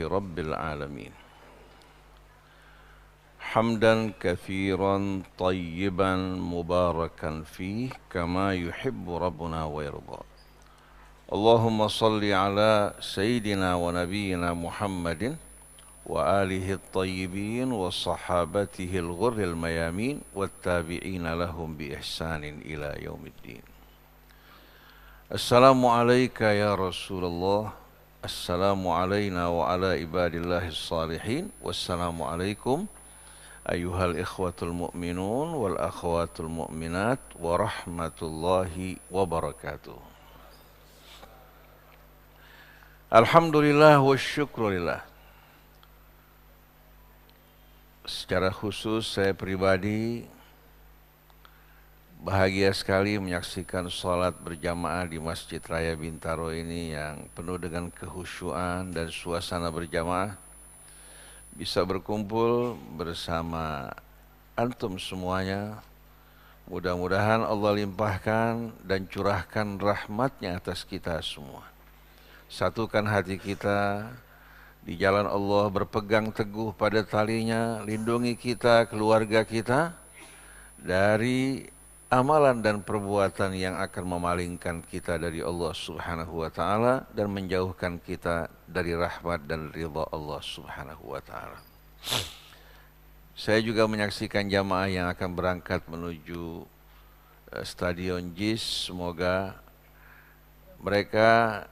رب العالمين حمدا كثيرا طيبا مباركا فيه كما يحب ربنا ويرضى. اللهم صل على سيدنا ونبينا محمد وآله الطيبين وصحابته الغر الميامين والتابعين لهم بإحسان إلى يوم الدين. السلام عليك يا رسول الله، السلام علينا وعلى عباد الله الصالحين، والسلام عليكم أيها الإخوة المؤمنون والأخوات المؤمنات ورحمة الله وبركاته. Alhamdulillah wa syukurillah. Secara khusus saya pribadi bahagia sekali menyaksikan sholat berjamaah di Masjid Raya Bintaro ini yang penuh dengan kehusyuan dan suasana berjamaah. Bisa berkumpul bersama antum semuanya. Mudah-mudahan Allah limpahkan dan curahkan rahmatnya atas kita semua. Satukan hati kita di jalan Allah, berpegang teguh pada talinya, lindungi kita, keluarga kita dari amalan dan perbuatan yang akan memalingkan kita dari Allah Subhanahu wa ta'ala dan menjauhkan kita dari rahmat dan ridha Allah Subhanahu wa ta'ala. Saya juga menyaksikan jamaah yang akan berangkat menuju Stadion JIS. Semoga mereka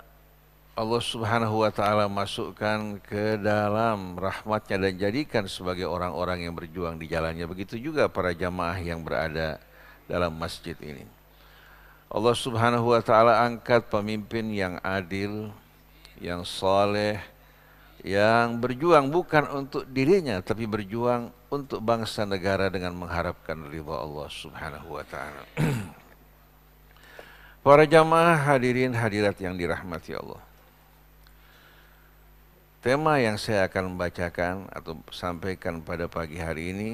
Allah Subhanahu wa ta'ala masukkan ke dalam rahmatnya dan jadikan sebagai orang-orang yang berjuang di jalannya. Begitu juga para jamaah yang berada dalam masjid ini. Allah Subhanahu wa ta'ala angkat pemimpin yang adil, yang saleh, yang berjuang bukan untuk dirinya tapi berjuang untuk bangsa negara dengan mengharapkan ridha Allah Subhanahu wa ta'ala. Para jamaah hadirin hadirat yang dirahmati Allah. Tema yang saya akan membacakan atau sampaikan pada pagi hari ini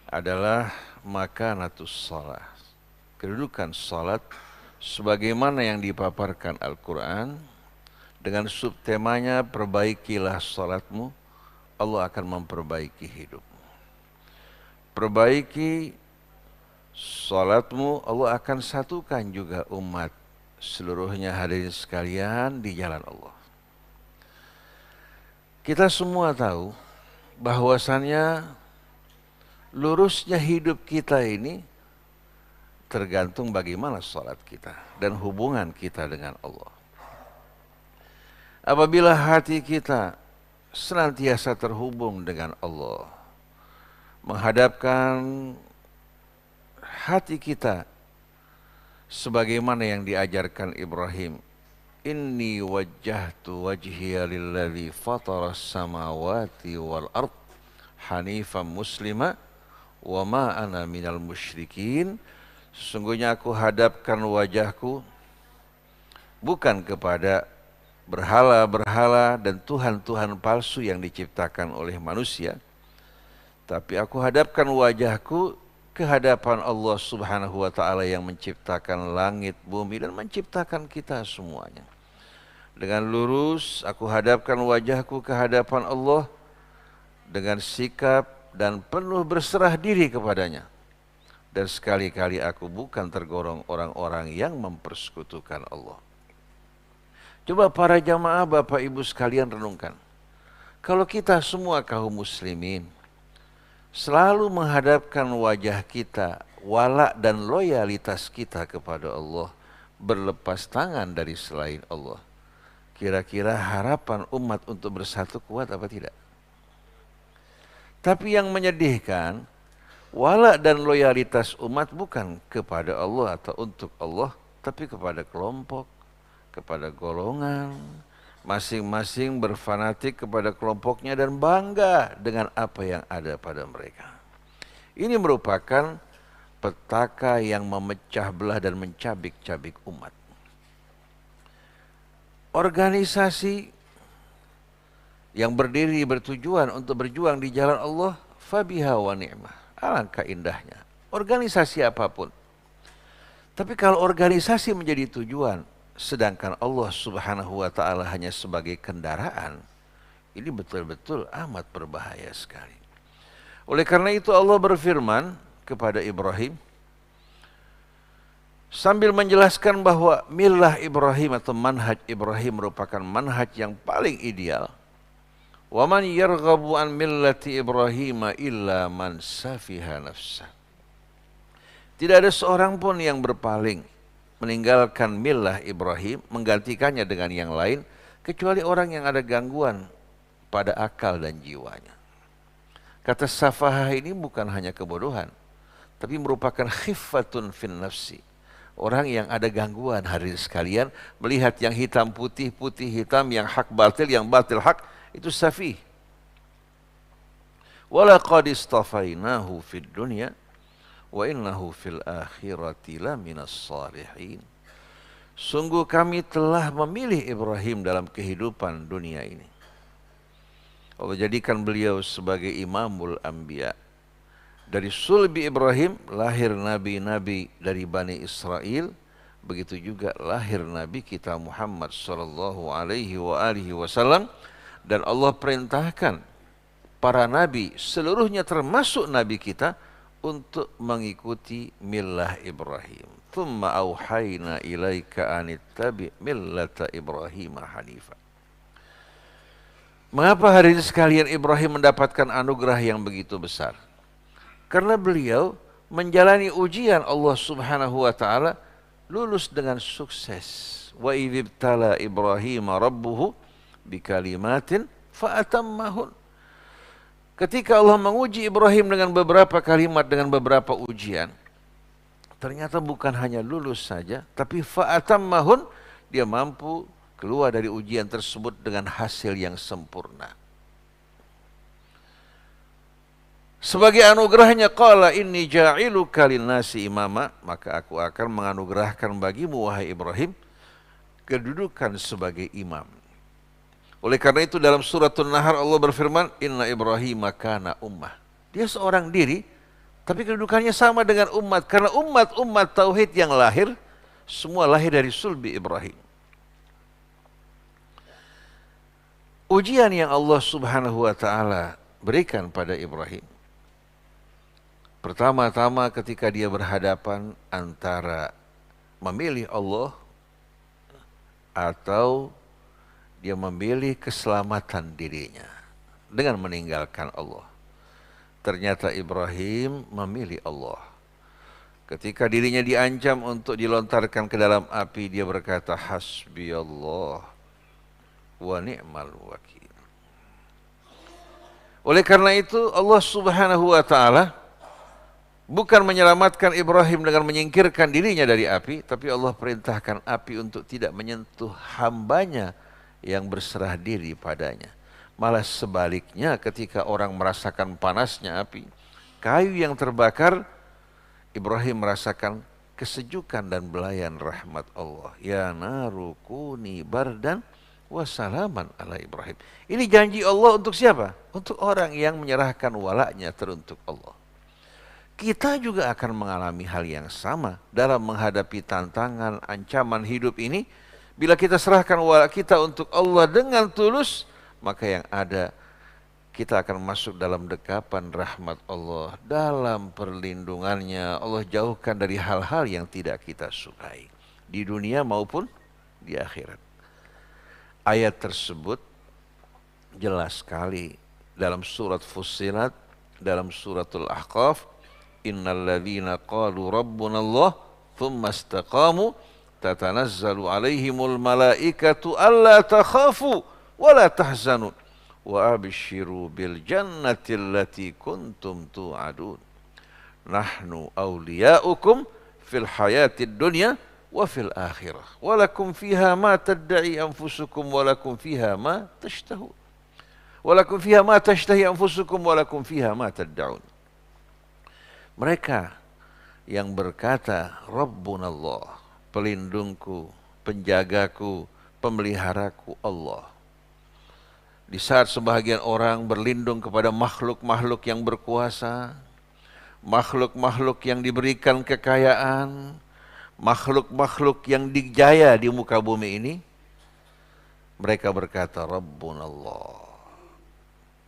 adalah makanatus shalah. Kedudukan salat sebagaimana yang dipaparkan Al-Quran dengan subtemanya perbaikilah salatmu, Allah akan memperbaiki hidupmu. Perbaiki salatmu, Allah akan satukan juga umat seluruhnya hadirin sekalian di jalan Allah. Kita semua tahu bahwasannya lurusnya hidup kita ini tergantung bagaimana salat kita dan hubungan kita dengan Allah. Apabila hati kita senantiasa terhubung dengan Allah, menghadapkan hati kita sebagaimana yang diajarkan Ibrahim, Inni wajjahtu wajhiya lilladzi fataras samawati wal ard hanifan muslima wa ma ana minal musyrikin. Sesungguhnya aku hadapkan wajahku bukan kepada berhala-berhala dan tuhan-tuhan palsu yang diciptakan oleh manusia, tapi aku hadapkan wajahku ke hadapan Allah Subhanahu wa ta'ala yang menciptakan langit, bumi dan menciptakan kita semuanya. Dengan lurus aku hadapkan wajahku ke hadapan Allah dengan sikap dan penuh berserah diri kepadanya. Dan sekali-kali aku bukan tergolong orang-orang yang mempersekutukan Allah. Coba para jamaah Bapak Ibu sekalian renungkan. Kalau kita semua kaum muslimin selalu menghadapkan wajah kita, wala dan loyalitas kita kepada Allah, berlepas tangan dari selain Allah, kira-kira harapan umat untuk bersatu kuat apa tidak? Tapi yang menyedihkan, wala dan loyalitas umat bukan kepada Allah atau untuk Allah, tapi kepada kelompok, kepada golongan, masing-masing berfanatik kepada kelompoknya dan bangga dengan apa yang ada pada mereka. Ini merupakan petaka yang memecah belah dan mencabik-cabik umat. Organisasi yang berdiri bertujuan untuk berjuang di jalan Allah, fabiha wa ni'mah. Alangkah indahnya. Organisasi apapun. Tapi kalau organisasi menjadi tujuan, sedangkan Allah Subhanahu wa ta'ala hanya sebagai kendaraan, Ini betul-betul amat berbahaya sekali. Oleh karena itu Allah berfirman kepada Ibrahim sambil menjelaskan bahwa milah Ibrahim atau manhaj Ibrahim merupakan manhaj yang paling ideal. Wa man yarghabu an millati Ibrahim illa man safiha nafsah. Tidak ada seorang pun yang berpaling meninggalkan milah Ibrahim, menggantikannya dengan yang lain, kecuali orang yang ada gangguan pada akal dan jiwanya. Kata safahah ini bukan hanya kebodohan, tapi merupakan khifatun fin nafsi. Orang yang ada gangguan, hadirin sekalian, melihat yang hitam putih, putih hitam, yang hak batil, yang batil hak, itu safih. Walaqad istafainahu fid dunya wa innahu fil akhirati laminas salihin. Sungguh kami telah memilih Ibrahim dalam kehidupan dunia ini. Allah jadikan beliau sebagai imamul anbiya. Dari sulbi Ibrahim lahir nabi-nabi dari Bani Israel, begitu juga lahir nabi kita Muhammad sallallahu alaihi wasallam, dan Allah perintahkan para nabi seluruhnya termasuk nabi kita untuk mengikuti millah Ibrahim. Tsumma auhayna ilaika anittabi millata Ibrahim hanifa. Mengapa hari ini sekalian Ibrahim mendapatkan anugerah yang begitu besar? Karena beliau menjalani ujian Allah Subhanahu wa taala, lulus dengan sukses. Wa idzibtala Ibrahim rabbuhu bikalimatin fa'atammahun. Ketika Allah menguji Ibrahim dengan beberapa kalimat, dengan beberapa ujian, ternyata bukan hanya lulus saja, tapi fa'atammahun, dia mampu keluar dari ujian tersebut dengan hasil yang sempurna. Sebagai anugerahnya, qala inni ja'iluka linnasi imama, maka aku akan menganugerahkan bagimu wahai Ibrahim kedudukan sebagai imam. Oleh karena itu dalam suratul Nahl Allah berfirman, inna Ibrahim kana ummah. Dia seorang diri, tapi kedudukannya sama dengan umat, karena umat-umat tauhid yang lahir semua lahir dari sulbi Ibrahim. Ujian yang Allah Subhanahu wa taala berikan pada Ibrahim, pertama-tama ketika dia berhadapan antara memilih Allah atau dia memilih keselamatan dirinya dengan meninggalkan Allah. Ternyata Ibrahim memilih Allah. Ketika dirinya diancam untuk dilontarkan ke dalam api, dia berkata, hasbi Allah wa ni'mal wakil. Oleh karena itu Allah Subhanahu wa taala bukan menyelamatkan Ibrahim dengan menyingkirkan dirinya dari api, tapi Allah perintahkan api untuk tidak menyentuh hambanya yang berserah diri padanya. Malah sebaliknya, ketika orang merasakan panasnya api, kayu yang terbakar, Ibrahim merasakan kesejukan dan belayan rahmat Allah. Ya naru kuni bardan wa salaman ala Ibrahim. Ini janji Allah untuk siapa? Untuk orang yang menyerahkan walaknya teruntuk Allah. Kita juga akan mengalami hal yang sama dalam menghadapi tantangan, ancaman hidup ini. Bila kita serahkan walak kita untuk Allah dengan tulus, maka yang ada kita akan masuk dalam dekapan rahmat Allah, dalam perlindungannya. Allah jauhkan dari hal-hal yang tidak kita sukai di dunia maupun di akhirat. Ayat tersebut jelas sekali dalam surat Fussilat, dalam suratul Ahqaf, innal ladzina qalu rabbuna Allah tsumma istaqamu tatanazzalu alaihimul malaikatu alla takhafu wa la tahzanu wa abshiru bil jannati allati kuntum tu'adun nahnu awliya'ukum fil hayatid dunya wa fil akhirah wa lakum fiha ma tad'i anfusukum wa lakum fiha ma tashtahun wa lakum fiha ma tashtahi anfusukum wa lakum fiha ma tad'un. Mereka yang berkata Rabbunallah, pelindungku, penjagaku, pemeliharaku Allah. Di saat sebahagian orang berlindung kepada makhluk-makhluk yang berkuasa, makhluk-makhluk yang diberikan kekayaan, makhluk-makhluk yang dijaya di muka bumi ini, mereka berkata Rabbunallah,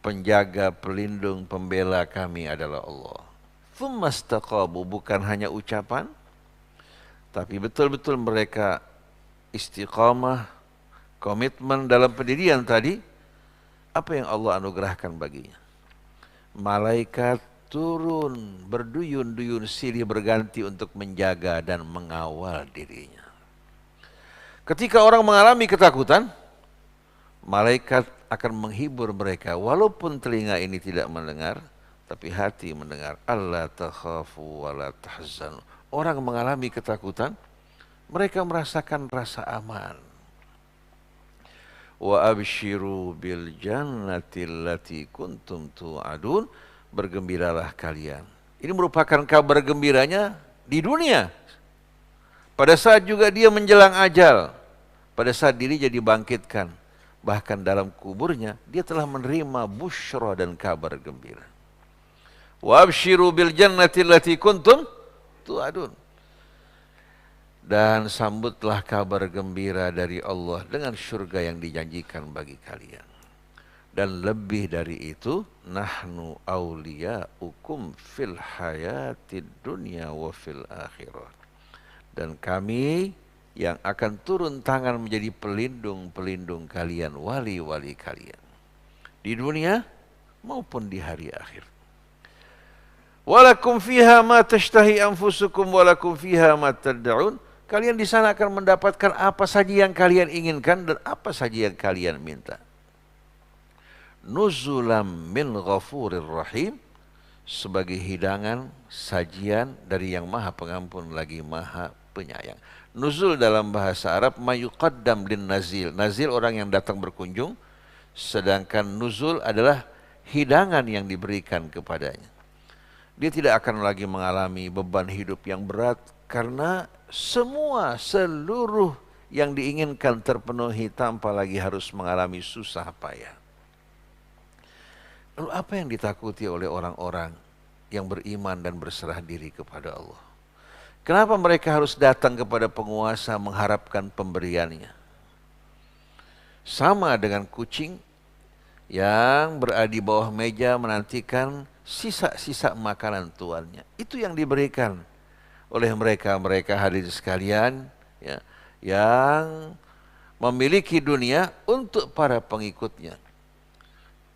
penjaga, pelindung, pembela kami adalah Allah. Tsumastaqamu, bukan hanya ucapan, tapi betul-betul mereka istiqamah, komitmen dalam pendirian tadi. Apa yang Allah anugerahkan baginya? Malaikat turun berduyun-duyun silih berganti untuk menjaga dan mengawal dirinya. Ketika orang mengalami ketakutan, malaikat akan menghibur mereka walaupun telinga ini tidak mendengar, tapi hati mendengar. Alla takhafu wa la tahzanu. Orang mengalami ketakutan, mereka merasakan rasa aman. Wa abshiru bil jannati allati kuntum tu'adun, bergembiralah kalian. Ini merupakan kabar gembiranya di dunia. Pada saat juga dia menjelang ajal, pada saat dirinya dibangkitkan, bahkan dalam kuburnya dia telah menerima busyra dan kabar gembira. Wa abshiru bil jannati allati kuntum tu'adun. Dan sambutlah kabar gembira dari Allah dengan surga yang dijanjikan bagi kalian. Dan lebih dari itu, nahnu awliya'ukum fil hayatid dunya wa fil akhirah. Dan kami yang akan turun tangan menjadi pelindung-pelindung kalian, wali-wali kalian. Di dunia maupun di hari akhir. Walakum fiha ma tashtahi anfusukum walakum fiha ma tad'un. Kalian di sana akan mendapatkan apa saja yang kalian inginkan dan apa saja yang kalian minta. Nuzulam min ghafurir rahim, sebagai hidangan, sajian dari yang maha pengampun lagi maha penyayang. Nuzul dalam bahasa Arab mayuqaddam lin nazil. Nazil orang yang datang berkunjung, sedangkan nuzul adalah hidangan yang diberikan kepadanya. Dia tidak akan lagi mengalami beban hidup yang berat karena seluruh yang diinginkan terpenuhi tanpa lagi harus mengalami susah payah. Lalu apa yang ditakuti oleh orang-orang yang beriman dan berserah diri kepada Allah? Kenapa mereka harus datang kepada penguasa mengharapkan pemberiannya? Sama dengan kucing yang berada di bawah meja menantikan sisa-sisa makanan tuannya. Itu yang diberikan oleh mereka hadirin sekalian, ya, yang memiliki dunia untuk para pengikutnya.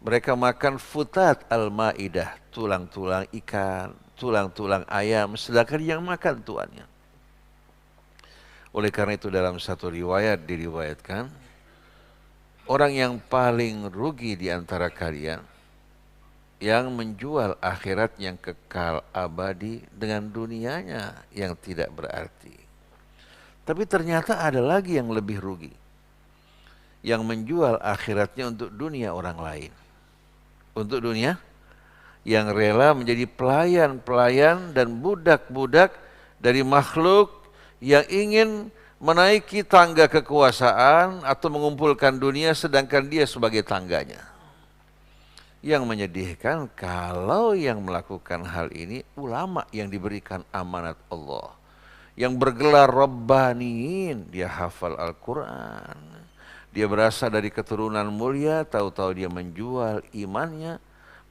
Mereka makan futat al-maidah, tulang-tulang ikan, tulang-tulang ayam, sedangkan yang makan tuannya. Oleh karena itu dalam satu riwayat diriwayatkan, orang yang paling rugi di antara kalian yang menjual akhirat yang kekal abadi dengan dunianya yang tidak berarti. Tapi ternyata ada lagi yang lebih rugi, yang menjual akhiratnya untuk dunia orang lain. Untuk dunia, yang rela menjadi pelayan-pelayan dan budak-budak dari makhluk yang ingin menaiki tangga kekuasaan atau mengumpulkan dunia sedangkan dia sebagai tangganya. Yang menyedihkan kalau yang melakukan hal ini ulama yang diberikan amanat Allah, yang bergelar Rabbaniin, dia hafal Al-Quran, dia berasal dari keturunan mulia, tahu-tahu dia menjual imannya,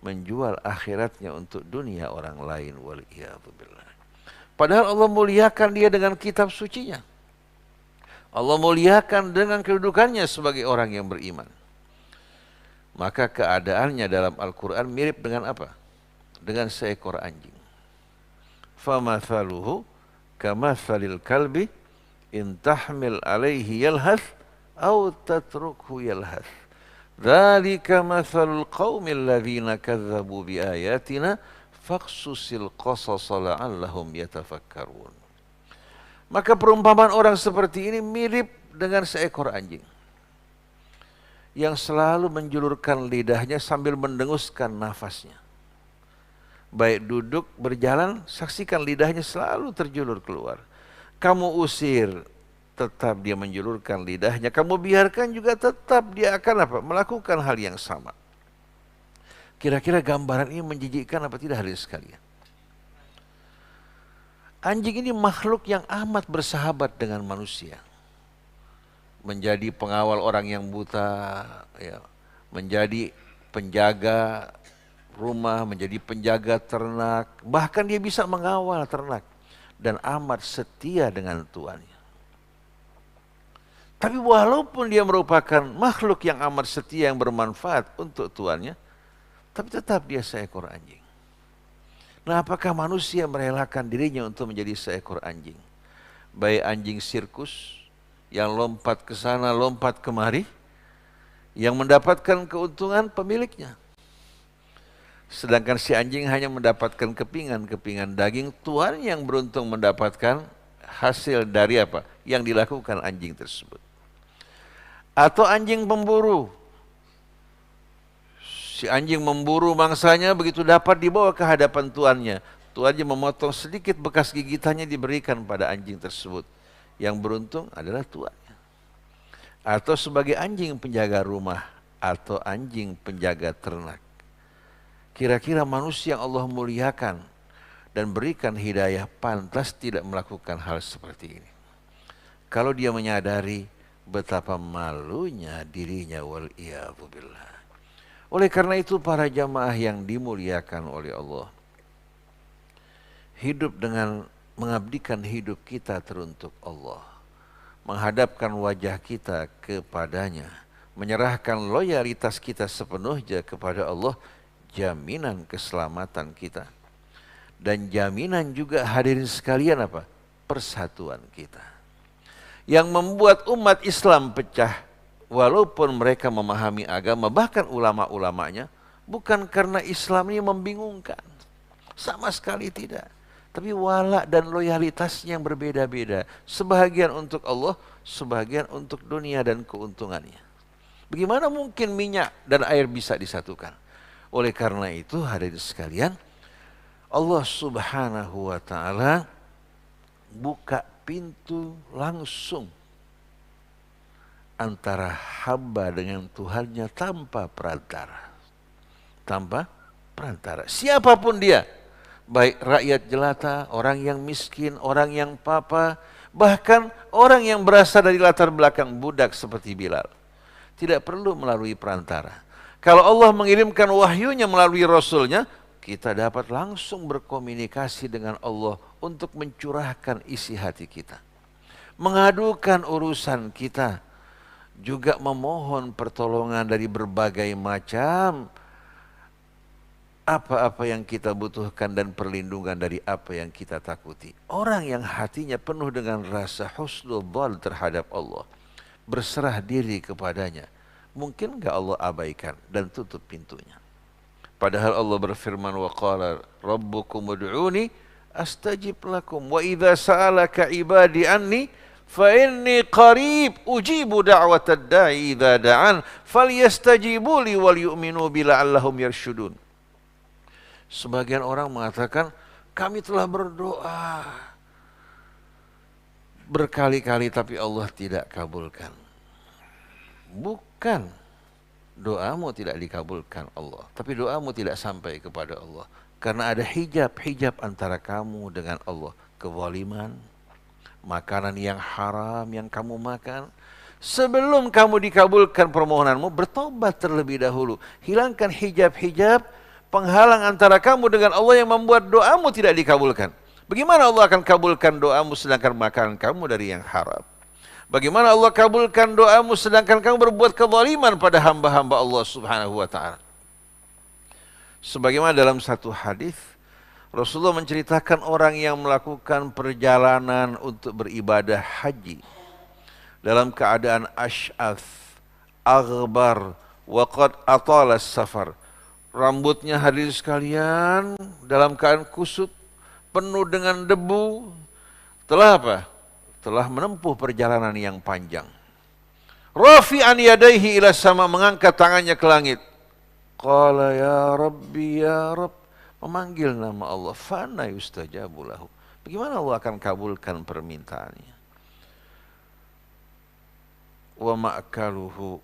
menjual akhiratnya untuk dunia orang lain. Waliyadzubillah. Padahal Allah muliakan dia dengan kitab sucinya. Allah muliakan dengan kedudukannya sebagai orang yang beriman. Maka keadaannya dalam Al-Quran mirip dengan apa? Dengan seekor anjing. فَمَثَلُهُ كَمَثَلِ الْكَلْبِ إِنْ تَحْمِلْ عَلَيْهِ يَلْهَثْ أَوْ تَتْرُكْهُ يَلْهَثْ ذَلِكَ مَثَلُ الْقَوْمِ الَّذِينَ كَذَّبُوا بِآيَاتِنَا فَاقْصُصِ الْقَصَصَ لَعَلَّهُمْ يَتَفَكَّرُونَ. Maka perumpamaan orang seperti ini mirip dengan seekor anjing yang selalu menjulurkan lidahnya sambil mendenguskan nafasnya. Baik duduk, berjalan, saksikan lidahnya selalu terjulur keluar. Kamu usir, tetap dia menjulurkan lidahnya. Kamu biarkan juga tetap dia akan apa? Melakukan hal yang sama. Kira-kira gambaran ini menjijikkan apa tidak hadirin sekalian? Anjing ini makhluk yang amat bersahabat dengan manusia. Menjadi pengawal orang yang buta, ya, menjadi penjaga rumah, menjadi penjaga ternak, bahkan dia bisa mengawal ternak dan amat setia dengan tuannya. Tapi walaupun dia merupakan makhluk yang amat setia yang bermanfaat untuk tuannya, tapi tetap dia seekor anjing. Nah, apakah manusia merelakan dirinya untuk menjadi seekor anjing? Baik anjing sirkus yang lompat ke sana, lompat kemari, yang mendapatkan keuntungan pemiliknya. Sedangkan si anjing hanya mendapatkan kepingan-kepingan daging, tuan yang beruntung mendapatkan hasil dari apa? Yang dilakukan anjing tersebut. Atau anjing pemburu. Si anjing memburu mangsanya, begitu dapat dibawa ke hadapan tuannya. Tuannya memotong sedikit bekas gigitannya diberikan pada anjing tersebut. Yang beruntung adalah tuannya. Atau sebagai anjing penjaga rumah atau anjing penjaga ternak. Kira-kira manusia yang Allah muliakan dan berikan hidayah pantas tidak melakukan hal seperti ini. Kalau dia menyadari betapa malunya dirinya, wal'iyadzubillah. Oleh karena itu para jamaah yang dimuliakan oleh Allah, hidup dengan mengabdikan hidup kita teruntuk Allah, menghadapkan wajah kita kepadanya, menyerahkan loyalitas kita sepenuhnya kepada Allah, jaminan keselamatan kita. Dan jaminan juga hadirin sekalian apa? Persatuan kita. Yang membuat umat Islam pecah, walaupun mereka memahami agama, bahkan ulama-ulamanya, bukan karena Islam ini membingungkan. Sama sekali tidak. Tapi wala dan loyalitasnya yang berbeda-beda. Sebahagian untuk Allah, sebahagian untuk dunia dan keuntungannya. Bagaimana mungkin minyak dan air bisa disatukan? Oleh karena itu hadirin sekalian, Allah Subhanahu wa ta'ala buka pintu langsung antara hamba dengan Tuhannya tanpa perantara. Tanpa perantara. Siapapun dia, baik rakyat jelata, orang yang miskin, orang yang papa, bahkan orang yang berasal dari latar belakang budak seperti Bilal. Tidak perlu melalui perantara. Kalau Allah mengirimkan wahyunya melalui Rasulnya, kita dapat langsung berkomunikasi dengan Allah untuk mencurahkan isi hati kita. Mengadukan urusan kita, juga memohon pertolongan dari berbagai macam apa-apa yang kita butuhkan dan perlindungan dari apa yang kita takuti. Orang yang hatinya penuh dengan rasa husnudzon terhadap Allah, berserah diri kepadanya, mungkin enggak Allah abaikan dan tutup pintunya? Padahal Allah berfirman, wa qala rabbukum ud'uni astajib lakum wa idza sa'alaka ibadi anni fa inni qarib ujibu da'watad da'i idza da'an falyastajibu li wal yu'minu bi la'allahum yarshudun. Sebagian orang mengatakan, kami telah berdoa berkali-kali tapi Allah tidak kabulkan. Bukan doamu tidak dikabulkan Allah, tapi doamu tidak sampai kepada Allah. Karena ada hijab antara kamu dengan Allah. Kezaliman, makanan yang haram yang kamu makan. Sebelum kamu dikabulkan permohonanmu, bertobat terlebih dahulu. Hilangkan hijab-hijab penghalang antara kamu dengan Allah yang membuat doamu tidak dikabulkan. Bagaimana Allah akan kabulkan doamu sedangkan makanan kamu dari yang haram? Bagaimana Allah kabulkan doamu sedangkan kamu berbuat kezaliman pada hamba-hamba Allah Subhanahu wa ta'ala? Sebagaimana dalam satu hadis, Rasulullah menceritakan orang yang melakukan perjalanan untuk beribadah haji dalam keadaan asy'ath, aghbar, wa qad atala safar. Rambutnya hadirin sekalian dalam keadaan kusut, penuh dengan debu. Telah apa? Telah menempuh perjalanan yang panjang. Rafi'an yadaihi ila sama, mengangkat tangannya ke langit. Qala ya Rabbi ya Rabb, memanggil nama Allah. Fana yustajabu lahu. Bagaimana Allah akan kabulkan permintaannya? Wa ma'kaluhu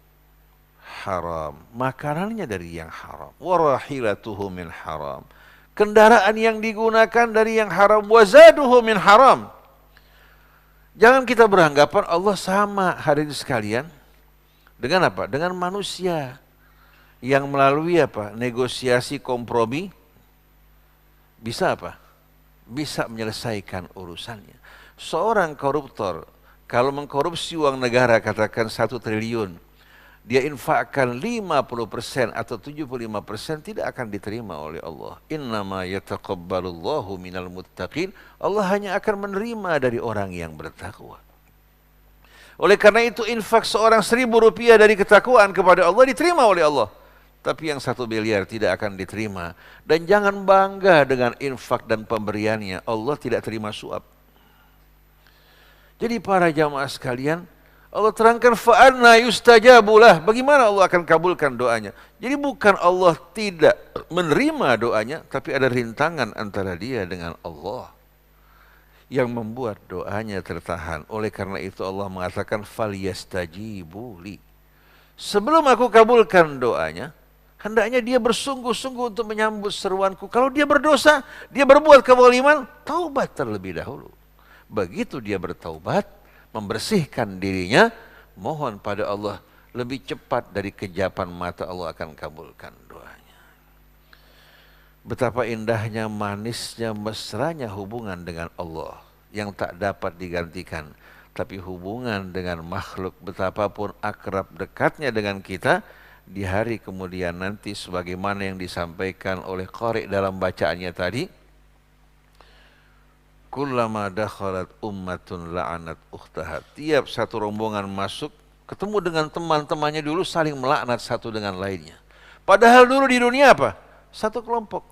haram, makanannya dari yang haram. Wa rahilatuhu min haram, kendaraan yang digunakan dari yang haram. Wa zaduhu min haram. Jangan kita beranggapan Allah sama hadirin sekalian dengan apa? Dengan manusia yang melalui apa? Negosiasi, kompromi, bisa apa? Bisa menyelesaikan urusannya. Seorang koruptor, kalau mengkorupsi uang negara, katakan 1 triliun, dia infakkan 50% atau 75%, tidak akan diterima oleh Allah. Innama yataqabbalullahu minal muttaqin. Allah hanya akan menerima dari orang yang bertakwa. Oleh karena itu infak seorang Rp1.000 dari ketakwaan kepada Allah diterima oleh Allah. Tapi yang 1 miliar tidak akan diterima. Dan jangan bangga dengan infak dan pemberiannya. Allah tidak terima suap. Jadi para jamaah sekalian, Allah terangkan fa'anna yustajabulah. Bagaimana Allah akan kabulkan doanya? Jadi bukan Allah tidak menerima doanya, tapi ada rintangan antara dia dengan Allah yang membuat doanya tertahan. Oleh karena itu Allah mengatakan falyastajibu li. Sebelum aku kabulkan doanya, hendaknya dia bersungguh-sungguh untuk menyambut seruanku. Kalau dia berdosa, dia berbuat kezaliman, taubat terlebih dahulu. Begitu dia bertaubat, membersihkan dirinya, mohon pada Allah lebih cepat dari kejapan mata, Allah akan kabulkan doanya. Betapa indahnya, manisnya, mesranya hubungan dengan Allah yang tak dapat digantikan. Tapi hubungan dengan makhluk, betapapun akrab dekatnya dengan kita, di hari kemudian nanti sebagaimana yang disampaikan oleh qari dalam bacaannya tadi, kullama dakhalat ummatun la'anat ukhtaha. Tiap satu rombongan masuk, ketemu dengan teman-temannya dulu, saling melaknat satu dengan lainnya. Padahal dulu di dunia apa? Satu kelompok.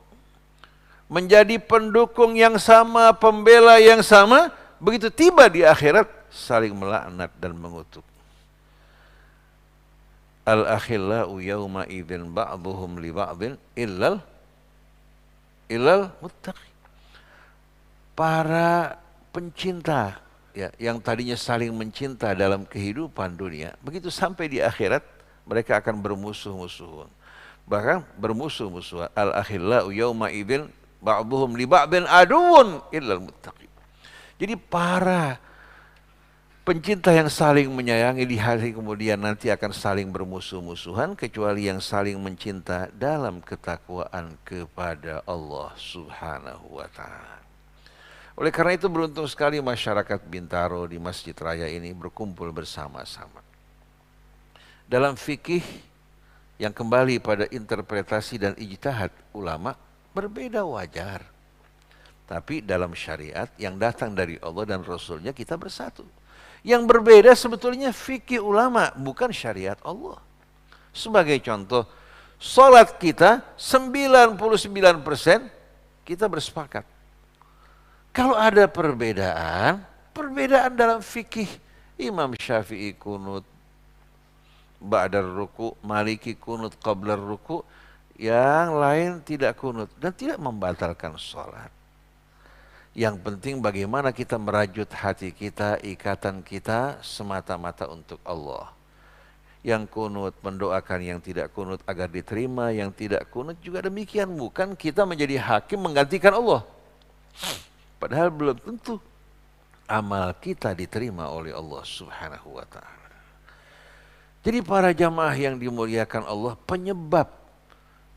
Menjadi pendukung yang sama, pembela yang sama, begitu tiba di akhirat, saling melaknat dan mengutuk. Al-akhillau yawma idzin ba'duhum li ba'din illal muttaqin. Para pencinta ya, yang tadinya saling mencinta dalam kehidupan dunia, begitu sampai di akhirat mereka akan bermusuh-musuhan. Bahkan bermusuh-musuhan. Al-akhillau yawma idzin ba'duhum li ba'din aduwwun illal muttaqin. Jadi para pencinta yang saling menyayangi di hari kemudian nanti akan saling bermusuh-musuhan, kecuali yang saling mencinta dalam ketakwaan kepada Allah Subhanahu wa ta'ala. Oleh karena itu beruntung sekali masyarakat Bintaro di Masjid Raya ini berkumpul bersama-sama. Dalam fikih yang kembali pada interpretasi dan ijtihad ulama, berbeda wajar. Tapi dalam syariat yang datang dari Allah dan Rasulnya kita bersatu. Yang berbeda sebetulnya fikih ulama, bukan syariat Allah. Sebagai contoh, salat kita 99% kita bersepakat. Kalau ada perbedaan dalam fikih, Imam Syafi'i kunut ba'dar ruku, Maliki kunut qablar ruku, yang lain tidak kunut dan tidak membatalkan salat. Yang penting bagaimana kita merajut hati kita, ikatan kita semata-mata untuk Allah. Yang kunut mendoakan yang tidak kunut agar diterima, yang tidak kunut juga demikian. Bukan kita menjadi hakim menggantikan Allah. Padahal belum tentu amal kita diterima oleh Allah Subhanahu wa ta'ala. Jadi para jamaah yang dimuliakan Allah, penyebab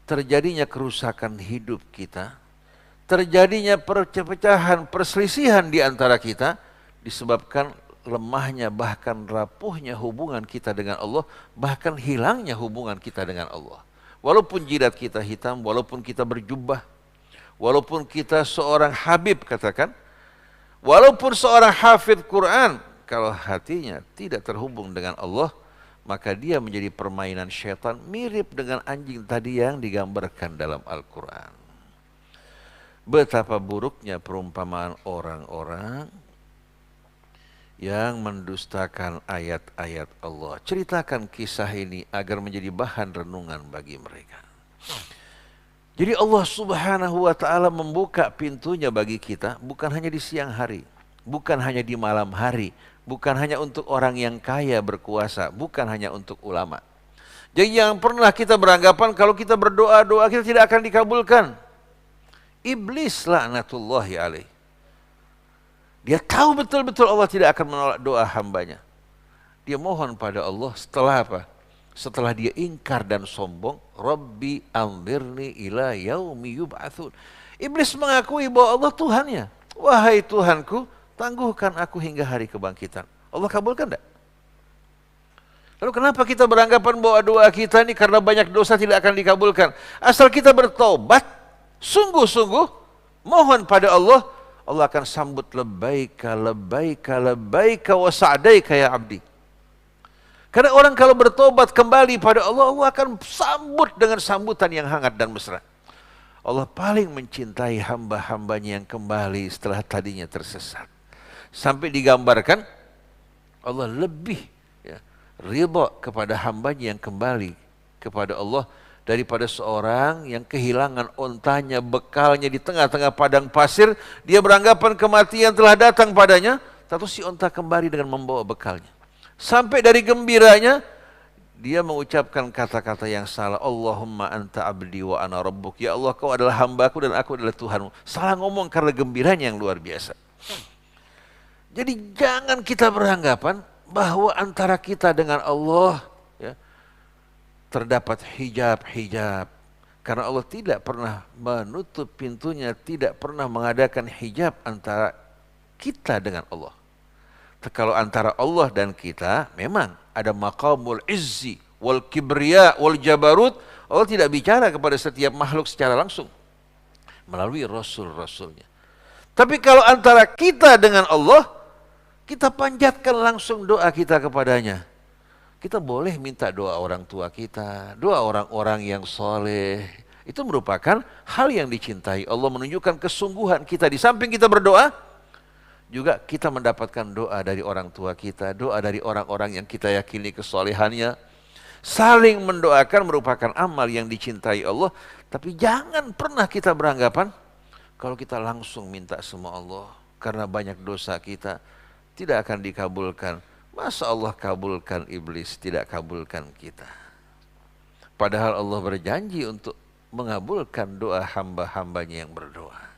terjadinya kerusakan hidup kita, terjadinya perpecahan, perselisihan di antara kita, disebabkan lemahnya bahkan rapuhnya hubungan kita dengan Allah, bahkan hilangnya hubungan kita dengan Allah. Walaupun jidat kita hitam, walaupun kita berjubah, walaupun kita seorang habib katakan, walaupun seorang hafidh Quran, kalau hatinya tidak terhubung dengan Allah, maka dia menjadi permainan syaitan, mirip dengan anjing tadi yang digambarkan dalam Al-Quran. Betapa buruknya perumpamaan orang-orang yang mendustakan ayat-ayat Allah. Ceritakan kisah ini agar menjadi bahan renungan bagi mereka. Jadi Allah Subhanahu wa ta'ala membuka pintunya bagi kita bukan hanya di siang hari, bukan hanya di malam hari, bukan hanya untuk orang yang kaya berkuasa, bukan hanya untuk ulama. Jadi yang pernah kita beranggapan kalau kita berdoa-doa kita tidak akan dikabulkan. Iblis laknatullahi alaih. Dia tahu betul-betul Allah tidak akan menolak doa hambanya. Dia mohon pada Allah setelah apa? Setelah dia ingkar dan sombong, Rabbi anzirni ila yaumi yub'atsun. Iblis mengakui bahwa Allah Tuhannya. Wahai Tuhanku, tangguhkan aku hingga hari kebangkitan. Allah kabulkan enggak? Lalu kenapa kita beranggapan bahwa doa kita ini karena banyak dosa tidak akan dikabulkan? Asal kita bertobat, sungguh-sungguh mohon pada Allah, Allah akan sambut labbaika, labbaika, labbaika wa sa'daika ya abdi. Karena orang kalau bertobat kembali pada Allah, Allah akan sambut dengan sambutan yang hangat dan mesra. Allah paling mencintai hamba-hambanya yang kembali setelah tadinya tersesat. Sampai digambarkan Allah lebih ridha kepada hambanya yang kembali kepada Allah daripada seorang yang kehilangan ontanya, bekalnya di tengah-tengah padang pasir. Dia beranggapan kematian telah datang padanya, tapi si onta kembali dengan membawa bekalnya. Sampai dari gembiranya dia mengucapkan kata-kata yang salah. Allahumma anta abdi wa ana rabbuk. Ya Allah, kau adalah hambaku dan aku adalah Tuhanmu. Salah ngomong karena gembiranya yang luar biasa. Jadi jangan kita beranggapan bahwa antara kita dengan Allah terdapat hijab-hijab. Karena Allah tidak pernah menutup pintunya, tidak pernah mengadakan hijab antara kita dengan Allah. Kalau antara Allah dan kita memang ada maqamul izzi wal kibriya wal jabarut. Allah tidak bicara kepada setiap makhluk secara langsung melalui rasul-rasulnya. Tapi kalau antara kita dengan Allah, kita panjatkan langsung doa kita kepadanya. Kita boleh minta doa orang tua kita, doa orang-orang yang soleh. Itu merupakan hal yang dicintai. Allah menunjukkan kesungguhan kita. Di samping kita berdoa, juga kita mendapatkan doa dari orang tua kita, doa dari orang-orang yang kita yakini kesolehannya. Saling mendoakan merupakan amal yang dicintai Allah. Tapi jangan pernah kita beranggapan kalau kita langsung minta sama Allah karena banyak dosa kita tidak akan dikabulkan. Masa Allah kabulkan iblis, tidak kabulkan kita? Padahal Allah berjanji untuk mengabulkan doa hamba-hambanya yang berdoa.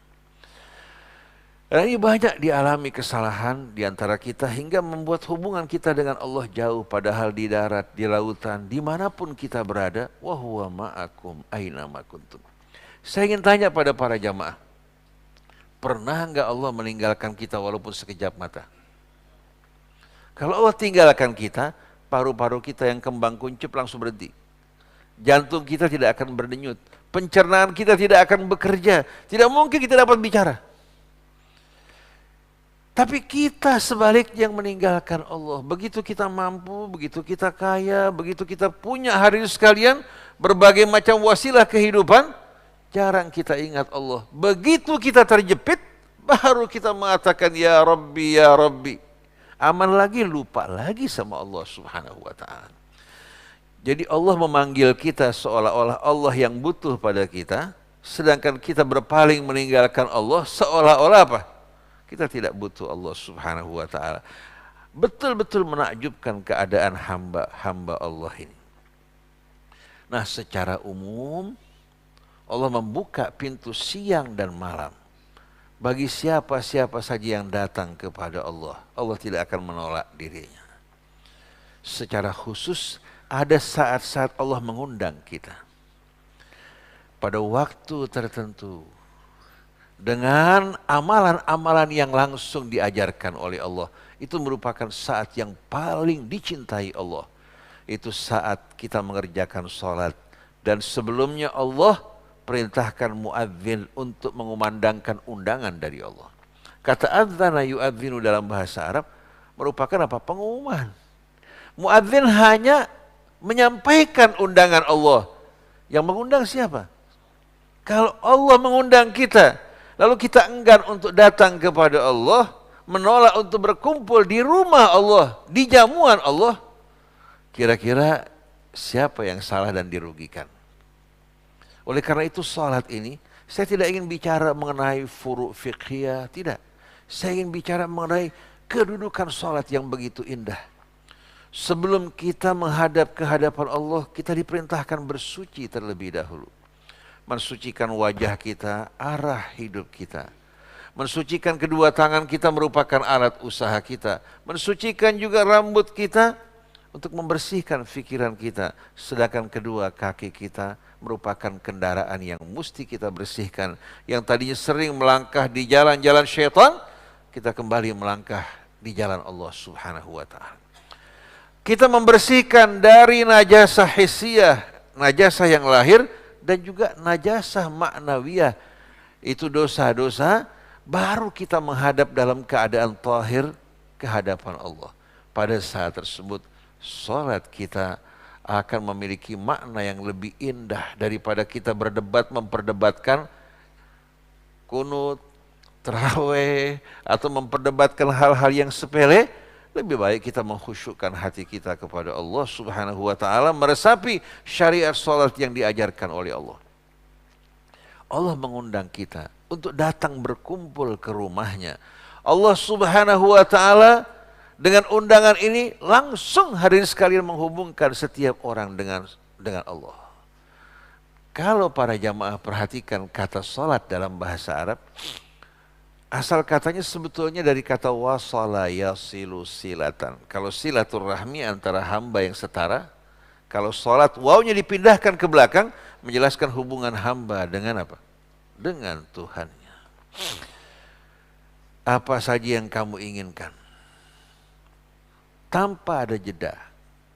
Dan ini banyak dialami kesalahan di antara kita hingga membuat hubungan kita dengan Allah jauh. Padahal di darat, di lautan, dimanapun kita berada, wa huwa ma'akum aina ma kuntum. Saya ingin tanya pada para jamaah, pernah enggak Allah meninggalkan kita walaupun sekejap mata? Kalau Allah tinggalkan kita, paru-paru kita yang kembang kuncup langsung berhenti. Jantung kita tidak akan berdenyut. Pencernaan kita tidak akan bekerja. Tidak mungkin kita dapat bicara. Tapi kita sebaliknya yang meninggalkan Allah. Begitu kita mampu, begitu kita kaya, begitu kita punya hadirin sekalian, berbagai macam wasilah kehidupan, jarang kita ingat Allah. Begitu kita terjepit, baru kita mengatakan ya Rabbi, ya Rabbi. Aman lagi, lupa lagi sama Allah subhanahu wa ta'ala. Jadi Allah memanggil kita seolah-olah Allah yang butuh pada kita, sedangkan kita berpaling meninggalkan Allah seolah-olah apa? Kita tidak butuh Allah subhanahu wa ta'ala. Betul-betul menakjubkan keadaan hamba-hamba Allah ini. Nah, secara umum Allah membuka pintu siang dan malam. Bagi siapa-siapa saja yang datang kepada Allah, Allah tidak akan menolak dirinya. Secara khusus ada saat-saat Allah mengundang kita. Pada waktu tertentu, dengan amalan-amalan yang langsung diajarkan oleh Allah. Itu merupakan saat yang paling dicintai Allah. Itu saat kita mengerjakan sholat. Dan sebelumnya Allah perintahkan muadzin untuk mengumandangkan undangan dari Allah. Kata adzana yu'adzinu dalam bahasa Arab merupakan apa? Pengumuman. Muadzin hanya menyampaikan undangan Allah. Yang mengundang siapa? Kalau Allah mengundang kita, lalu kita enggan untuk datang kepada Allah, menolak untuk berkumpul di rumah Allah, di jamuan Allah, kira-kira siapa yang salah dan dirugikan? Oleh karena itu salat ini, saya tidak ingin bicara mengenai furu' fiqhiyah, tidak. Saya ingin bicara mengenai kedudukan salat yang begitu indah. Sebelum kita menghadap ke hadapan Allah, kita diperintahkan bersuci terlebih dahulu. Mensucikan wajah kita, arah hidup kita. Mensucikan kedua tangan kita merupakan alat usaha kita. Mensucikan juga rambut kita untuk membersihkan pikiran kita. Sedangkan kedua kaki kita merupakan kendaraan yang mesti kita bersihkan. Yang tadinya sering melangkah di jalan-jalan syaitan, kita kembali melangkah di jalan Allah Subhanahu wa ta'ala. Kita membersihkan dari najasah hissiyah, najasah yang lahir, dan juga najasah ma'nawiyah. Itu dosa-dosa, baru kita menghadap dalam keadaan tahir ke hadapan Allah. Pada saat tersebut, salat kita akan memiliki makna yang lebih indah daripada kita memperdebatkan kunut, tarawih, atau memperdebatkan hal-hal yang sepele. Lebih baik kita mengkhusyukkan hati kita kepada Allah Subhanahu wa ta'ala, meresapi syariat salat yang diajarkan oleh Allah. Allah mengundang kita untuk datang berkumpul ke rumahnya. Allah Subhanahu wa ta'ala dengan undangan ini langsung hadirin sekalian menghubungkan setiap orang dengan Allah. Kalau para jamaah perhatikan kata salat dalam bahasa Arab, asal katanya sebetulnya dari kata wasala yasilu silatan. Kalau silaturahmi antara hamba yang setara, kalau salat wawnya dipindahkan ke belakang, menjelaskan hubungan hamba dengan apa? Dengan Tuhannya. Apa saja yang kamu inginkan, tanpa ada jeda,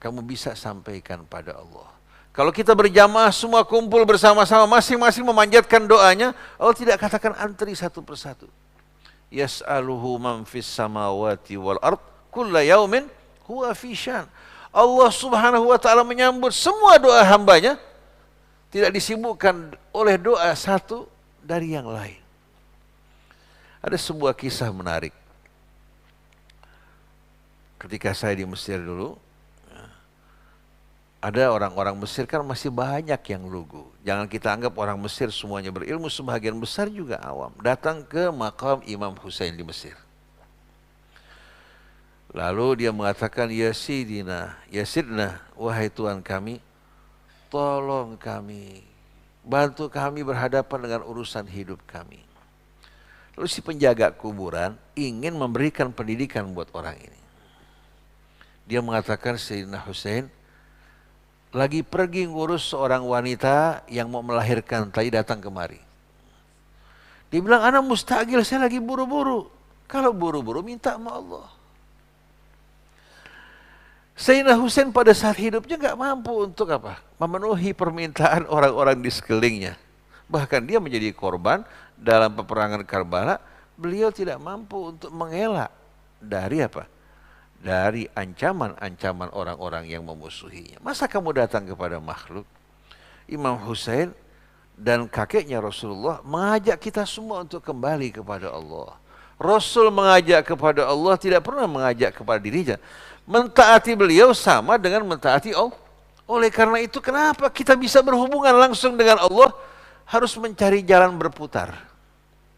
kamu bisa sampaikan pada Allah. Kalau kita berjamaah semua kumpul bersama-sama, masing-masing memanjatkan doanya, Allah tidak katakan antri satu persatu. Yas'aluhu man fis samawati wal ard kulla yaumin huwa fi syan. Allah Subhanahu wa ta'ala menyambut semua doa hambanya, tidak disibukkan oleh doa satu dari yang lain. Ada sebuah kisah menarik. Ketika saya di Mesir dulu, ada orang-orang Mesir kan masih banyak yang lugu. Jangan kita anggap orang Mesir semuanya berilmu, sebagian besar juga awam. Datang ke makam Imam Husain di Mesir. Lalu dia mengatakan, ya Sidna, wahai Tuhan kami, tolong kami, bantu kami berhadapan dengan urusan hidup kami. Lalu si penjaga kuburan ingin memberikan pendidikan buat orang ini. Dia mengatakan, Sayyidina Husain lagi pergi ngurus seorang wanita yang mau melahirkan, tadi datang kemari. Dia bilang, ana musta'gil, saya lagi buru-buru. Kalau buru-buru minta sama Allah. Sayyidina Husain pada saat hidupnya gak mampu untuk apa? Memenuhi permintaan orang-orang di sekelilingnya. Bahkan dia menjadi korban dalam peperangan Karbala. Beliau tidak mampu untuk mengelak dari apa? Dari ancaman-ancaman orang-orang yang memusuhinya. Masa kamu datang kepada makhluk? Imam Husain dan kakeknya Rasulullah mengajak kita semua untuk kembali kepada Allah. Rasul mengajak kepada Allah, tidak pernah mengajak kepada dirinya. Mentaati beliau sama dengan mentaati Allah. Oleh karena itu, kenapa kita bisa berhubungan langsung dengan Allah? Harus mencari jalan berputar.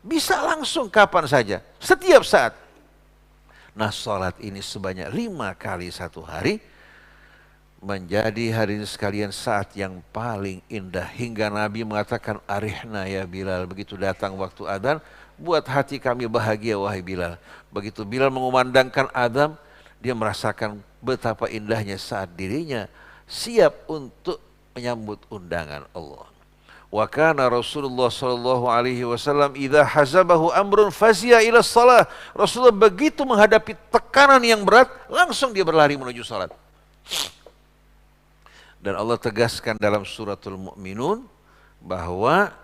Bisa langsung kapan saja, setiap saat. Nah, salat ini sebanyak 5 kali satu hari menjadi hadirin sekalian saat yang paling indah. Hingga Nabi mengatakan, arihna ya Bilal. Begitu datang waktu adzan, buat hati kami bahagia wahai Bilal. Begitu Bilal mengumandangkan adzan, dia merasakan betapa indahnya saat dirinya siap untuk menyambut undangan Allah. Wa kana Rasulullah sallallahu alaihi wasallam idza hazabahu amrun fazi'a ila shalah. Rasulullah begitu menghadapi tekanan yang berat, langsung dia berlari menuju salat. Dan Allah tegaskan dalam suratul Mu'minun bahwa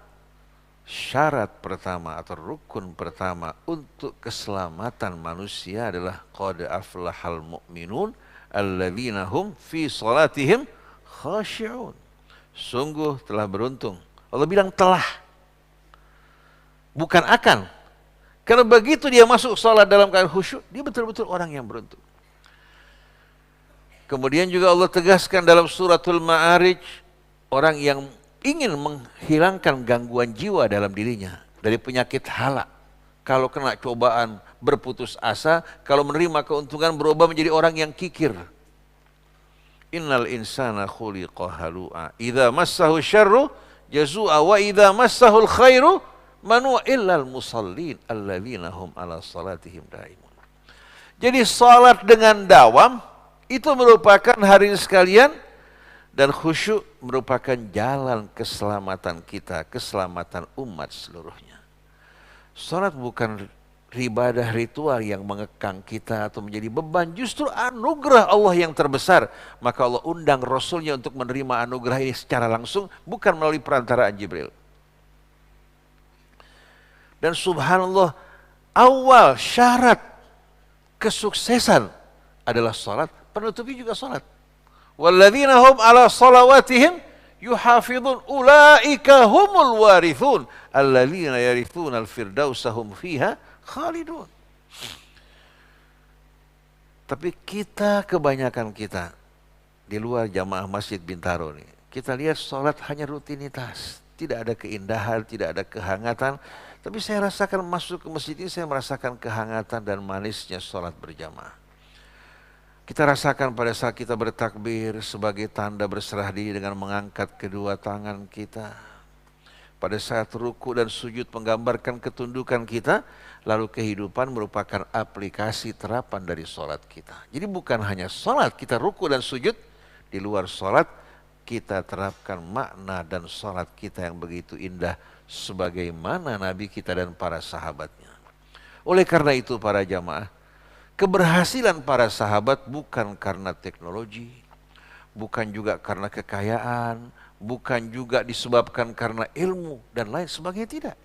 syarat pertama atau rukun pertama untuk keselamatan manusia adalah qad aflahal mu'minun alladzina hum fi salatihim khashi'un. Sungguh telah beruntung. Allah bilang telah, bukan akan. Karena begitu dia masuk salat dalam keadaan khusyuk, dia betul-betul orang yang beruntung. Kemudian juga Allah tegaskan dalam suratul Ma'arij, orang yang ingin menghilangkan gangguan jiwa dalam dirinya dari penyakit hala. Kalau kena cobaan berputus asa, kalau menerima keuntungan berubah menjadi orang yang kikir. Innal insana khuliqa halu'a idza massahu syarru jazua wa idza massahul khairu manu illal musallin alladzina hum ala salatihim daimun. Jadi salat dengan dawam Itu merupakan hadirin sekalian, dan khusyuk merupakan jalan keselamatan kita, keselamatan umat seluruhnya. Salat bukan ibadah ritual yang mengekang kita atau menjadi beban, justru anugerah Allah yang terbesar. Maka Allah undang Rasulnya untuk menerima anugerah ini secara langsung, bukan melalui perantaraan Jibril. Dan subhanallah, awal syarat kesuksesan adalah salat, penutupnya juga salat. Walladzina hum ala salawatihim yuhafidun ulaika humul warithun alladzina yarithuna al-firdausa hum fiha khalidun. Tapi kita, kebanyakan kita di luar jamaah Masjid Bintaro nih, kita lihat sholat hanya rutinitas, tidak ada keindahan, tidak ada kehangatan. Tapi saya rasakan masuk ke masjid ini, saya merasakan kehangatan dan manisnya sholat berjamaah. Kita rasakan pada saat kita bertakbir sebagai tanda berserah diri dengan mengangkat kedua tangan kita. Pada saat ruku dan sujud menggambarkan ketundukan kita, lalu kehidupan merupakan aplikasi terapan dari sholat kita. Jadi bukan hanya sholat kita ruku dan sujud, di luar sholat kita terapkan makna dan sholat kita yang begitu indah sebagaimana Nabi kita dan para sahabatnya. Oleh karena itu para jamaah, keberhasilan para sahabat bukan karena teknologi, bukan juga karena kekayaan, bukan juga disebabkan karena ilmu dan lain sebagainya, tidak.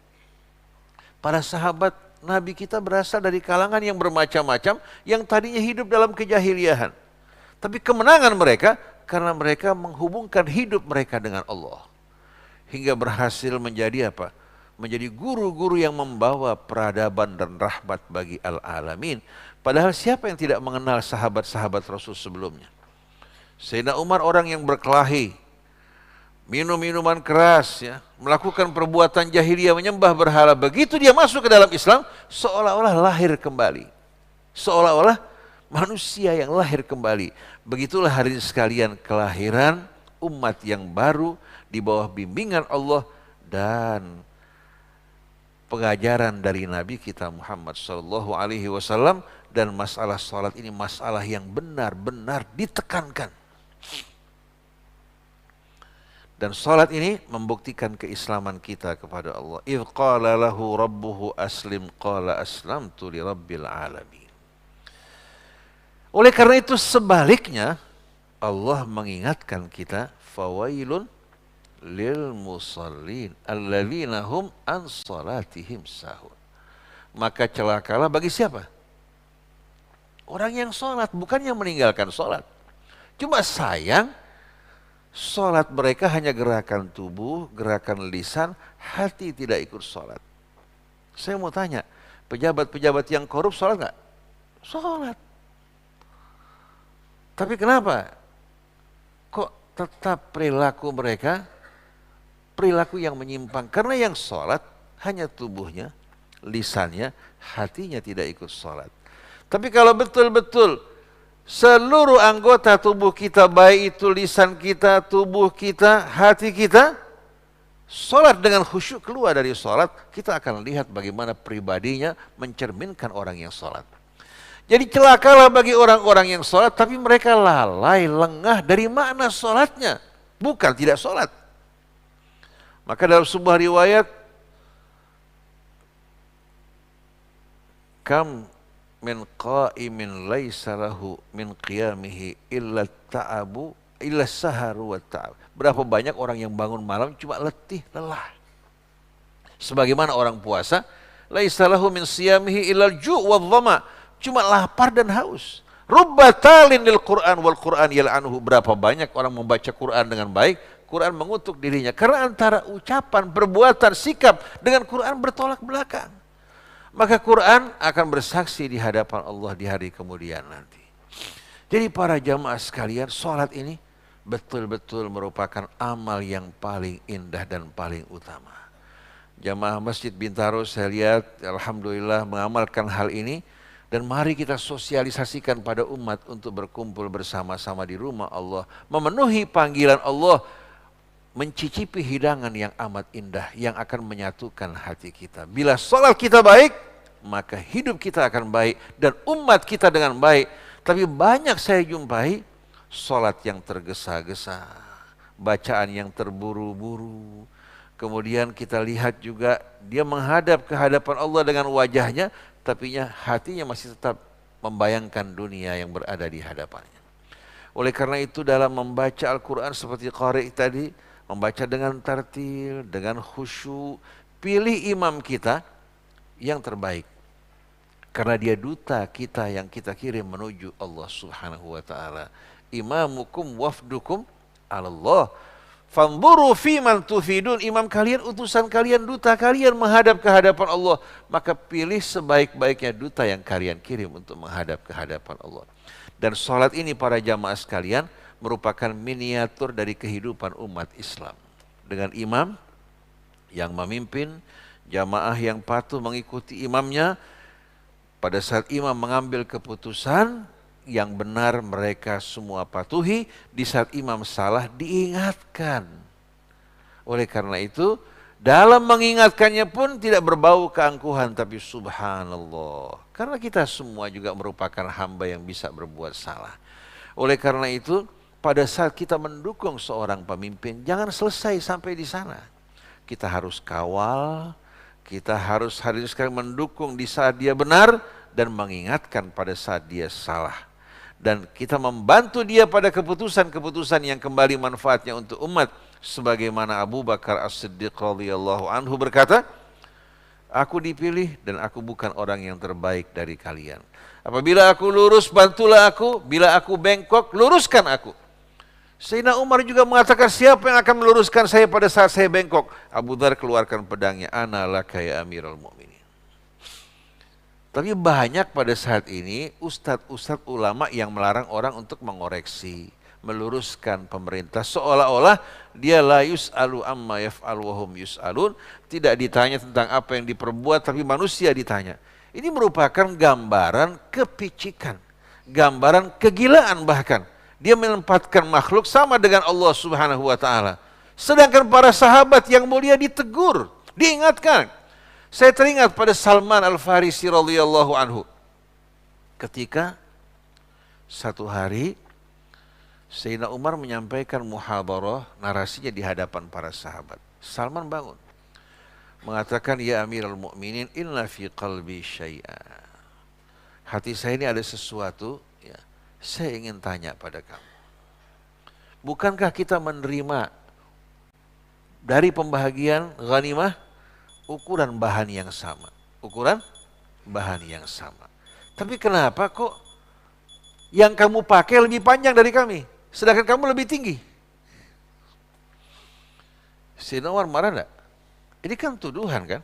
Para sahabat Nabi kita berasal dari kalangan yang bermacam-macam, yang tadinya hidup dalam kejahiliahan. Tapi kemenangan mereka karena mereka menghubungkan hidup mereka dengan Allah. Hingga berhasil menjadi apa? Menjadi guru-guru yang membawa peradaban dan rahmat bagi al-alamin. Padahal siapa yang tidak mengenal sahabat-sahabat Rasul sebelumnya? Sayyidina Umar orang yang berkelahi, minum minuman keras, ya, melakukan perbuatan jahiliyah, menyembah berhala. Begitu dia masuk ke dalam Islam, seolah-olah lahir kembali. Seolah-olah manusia yang lahir kembali. Begitulah hari ini sekalian kelahiran umat yang baru di bawah bimbingan Allah dan pengajaran dari Nabi kita Muhammad SAW. Dan masalah sholat ini masalah yang benar-benar ditekankan. Dan sholat ini membuktikan keislaman kita kepada Allah. Idh qala lahu rabbuhu aslim qala aslamtu li rabbil alamin. Oleh karena itu sebaliknya Allah mengingatkan kita, fawailun lil musallin alladzina hum an salatihim sahun. Maka celakalah bagi siapa? Orang yang sholat, bukan yang meninggalkan sholat. Cuma sayang, sholat mereka hanya gerakan tubuh, gerakan lisan, hati tidak ikut sholat. Saya mau tanya, pejabat-pejabat yang korup sholat nggak? Sholat. Tapi kenapa? Kok tetap perilaku mereka, perilaku yang menyimpang? Karena yang sholat hanya tubuhnya, lisannya, hatinya tidak ikut sholat. Tapi kalau betul-betul seluruh anggota tubuh kita, baik itu lisan kita, tubuh kita, hati kita, sholat dengan khusyuk, keluar dari sholat, kita akan lihat bagaimana pribadinya mencerminkan orang yang sholat. Jadi celakalah bagi orang-orang yang sholat, tapi mereka lalai, lengah dari makna sholatnya, bukan tidak sholat. Maka dalam sebuah riwayat, kam min qa'imin laisa lahu min qiyamihi illa ta'abu illa saharu wa ta'ab. Berapa banyak orang yang bangun malam cuma letih, lelah. Sebagaimana orang puasa, laisa lahu min siyamihi illa al-ju' wa dhama, cuma lapar dan haus. Rubba talin lil Qur'an wal Qur'an yal'anuhu. Berapa banyak orang membaca Qur'an dengan baik, Qur'an mengutuk dirinya. Karena antara ucapan, perbuatan, sikap dengan Qur'an bertolak belakang. Maka Quran akan bersaksi di hadapan Allah di hari kemudian nanti. Jadi para jamaah sekalian, sholat ini betul-betul merupakan amal yang paling indah dan paling utama. Jamaah Masjid Bintaro saya lihat alhamdulillah mengamalkan hal ini. Dan mari kita sosialisasikan pada umat untuk berkumpul bersama-sama di rumah Allah. Memenuhi panggilan Allah, mencicipi hidangan yang amat indah yang akan menyatukan hati kita. Bila sholat kita baik, maka hidup kita akan baik dan umat kita dengan baik. Tapi banyak saya jumpai sholat yang tergesa-gesa, bacaan yang terburu-buru. Kemudian kita lihat juga dia menghadap ke hadapan Allah dengan wajahnya, tapi hatinya masih tetap membayangkan dunia yang berada di hadapannya. Oleh karena itu dalam membaca Al-Quran seperti qari tadi, membaca dengan tartil, dengan khusyuk, pilih imam kita yang terbaik. Karena dia duta kita yang kita kirim menuju Allah Subhanahu wa ta'ala. Imamukum wafdukum alallah. Fanzuru fi man tufidun. Imam kalian, utusan kalian, duta kalian menghadap ke hadapan Allah. Maka pilih sebaik-baiknya duta yang kalian kirim untuk menghadap ke hadapan Allah. Dan sholat ini para jamaah sekalian merupakan miniatur dari kehidupan umat Islam. Dengan imam yang memimpin, jamaah yang patuh mengikuti imamnya. Pada saat imam mengambil keputusan yang benar mereka semua patuhi. Di saat imam salah diingatkan. Oleh karena itu dalam mengingatkannya pun tidak berbau keangkuhan, tapi subhanallah. Karena kita semua juga merupakan hamba yang bisa berbuat salah. Oleh karena itu pada saat kita mendukung seorang pemimpin, jangan selesai sampai di sana. Kita harus kawal, kita harus sekali mendukung di saat dia benar dan mengingatkan pada saat dia salah. Dan kita membantu dia pada keputusan-keputusan yang kembali manfaatnya untuk umat. Sebagaimana Abu Bakar As-Siddiq radhiyallahu anhu berkata, aku dipilih dan aku bukan orang yang terbaik dari kalian. Apabila aku lurus, bantulah aku. Bila aku bengkok, luruskan aku. Sayyidina Umar juga mengatakan, siapa yang akan meluruskan saya pada saat saya bengkok? Abu Dzar keluarkan pedangnya, ana laka ya amiral mu'minin. Tapi banyak pada saat ini ustadz-ustadz ulama yang melarang orang untuk mengoreksi, meluruskan pemerintah. Seolah-olah dia la yus'alu amma yaf'al wa hum yus'alun. Tidak ditanya tentang apa yang diperbuat, tapi manusia ditanya. Ini merupakan gambaran kepicikan, gambaran kegilaan bahkan. Dia menempatkan makhluk sama dengan Allah Subhanahu wa ta'ala. Sedangkan para sahabat yang mulia ditegur, diingatkan. Saya teringat pada Salman Al-Farisi radhiyallahu anhu. Ketika satu hari Sayyidina Umar menyampaikan muhadarah, narasinya di hadapan para sahabat. Salman bangun, mengatakan, ya Amirul Mukminin, inna fi qalbi syai'a. Hati saya ini ada sesuatu, ya, saya ingin tanya pada kamu. Bukankah kita menerima dari pembahagian ghanimah ukuran bahan yang sama? Ukuran bahan yang sama. Tapi kenapa kok yang kamu pakai lebih panjang dari kami? Sedangkan kamu lebih tinggi. Sayyidina Umar marah enggak? Ini kan tuduhan kan?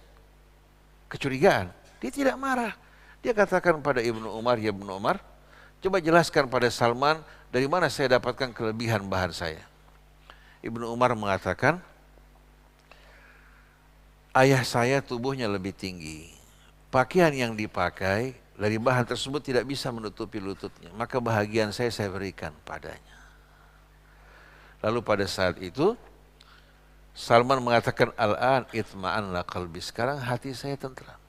Kecurigaan. Dia tidak marah. Dia katakan pada Ibnu Umar, ya Ibnu Umar, coba jelaskan pada Salman dari mana saya dapatkan kelebihan bahan saya. Ibnu Umar mengatakan, ayah saya tubuhnya lebih tinggi. Pakaian yang dipakai dari bahan tersebut tidak bisa menutupi lututnya. Maka bahagian saya berikan padanya. Lalu pada saat itu Salman mengatakan, al-an itma'anna qalbi, sekarang hati saya tentram.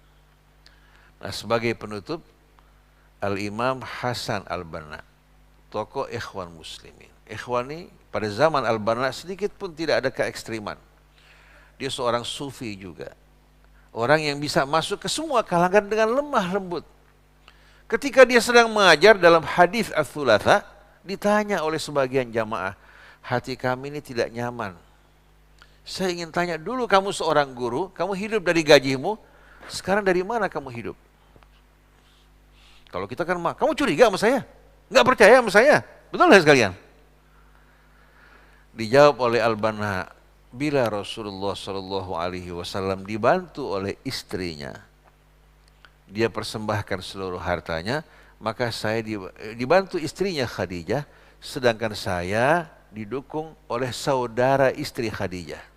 Nah, sebagai penutup, Al-Imam Hasan Al-Banna, tokoh Ikhwan Muslimin. Ikhwani pada zaman Al-Banna sedikit pun tidak ada keekstriman. Dia seorang sufi juga. Orang yang bisa masuk ke semua kalangan dengan lemah lembut. Ketika dia sedang mengajar dalam hadis Ats-Tsulatsa, ditanya oleh sebagian jamaah, hati kami ini tidak nyaman. Saya ingin tanya, dulu kamu seorang guru, kamu hidup dari gajimu, sekarang dari mana kamu hidup? Kalau kita kan, kamu curiga sama saya? Enggak percaya sama saya? Betul nggak sekalian? Dijawab oleh Al-Banna, bila Rasulullah SAW dibantu oleh istrinya, dia persembahkan seluruh hartanya, maka saya dibantu istrinya Khadijah, sedangkan saya didukung oleh saudara istri Khadijah.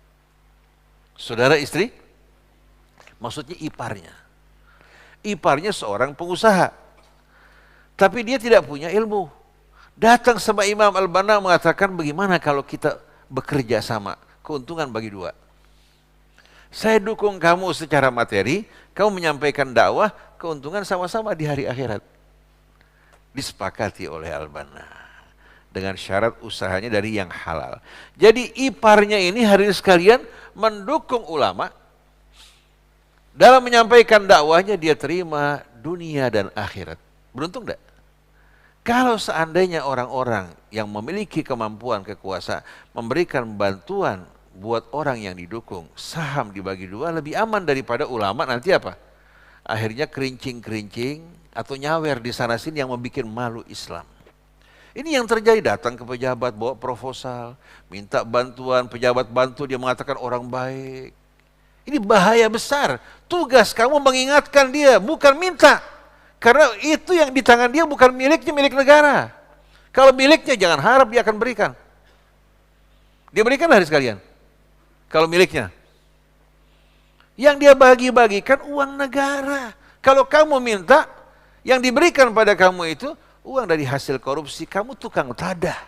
Saudara istri? Maksudnya iparnya. Iparnya seorang pengusaha. Tapi dia tidak punya ilmu. Datang sama Imam Al-Banna mengatakan, bagaimana kalau kita bekerja sama? Keuntungan bagi dua. Saya dukung kamu secara materi, kamu menyampaikan dakwah, keuntungan sama-sama di hari akhirat. disepakati oleh Al-Banna. Dengan syarat usahanya dari yang halal. Jadi iparnya ini hadirin sekalian mendukung ulama dalam menyampaikan dakwahnya, dia terima dunia dan akhirat. Beruntung enggak? Kalau seandainya orang-orang yang memiliki kemampuan kekuasaan memberikan bantuan buat orang yang didukung, saham dibagi dua lebih aman daripada ulama nanti apa? Akhirnya kerincing-kerincing atau nyawer di sana sini yang membuat malu Islam. Ini yang terjadi, datang ke pejabat bawa proposal, minta bantuan, pejabat bantu, dia mengatakan orang baik. Ini bahaya besar. Tugas kamu mengingatkan dia, bukan minta. Karena itu yang di tangan dia bukan miliknya, milik negara. Kalau miliknya jangan harap dia akan berikan. Dia berikan hari sekalian. Kalau miliknya. Yang dia bagi-bagikan uang negara. Kalau kamu minta, yang diberikan pada kamu itu uang dari hasil korupsi, kamu tukang tadah.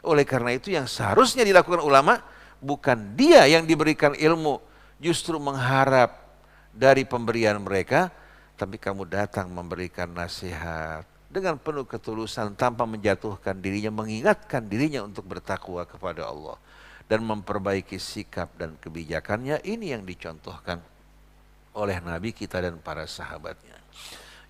Oleh karena itu yang seharusnya dilakukan ulama, bukan dia yang diberikan ilmu, justru mengharap dari pemberian mereka, tapi kamu datang memberikan nasihat dengan penuh ketulusan tanpa menjatuhkan dirinya, mengingatkan dirinya untuk bertakwa kepada Allah dan memperbaiki sikap dan kebijakannya. Ini yang dicontohkan oleh Nabi kita dan para sahabatnya.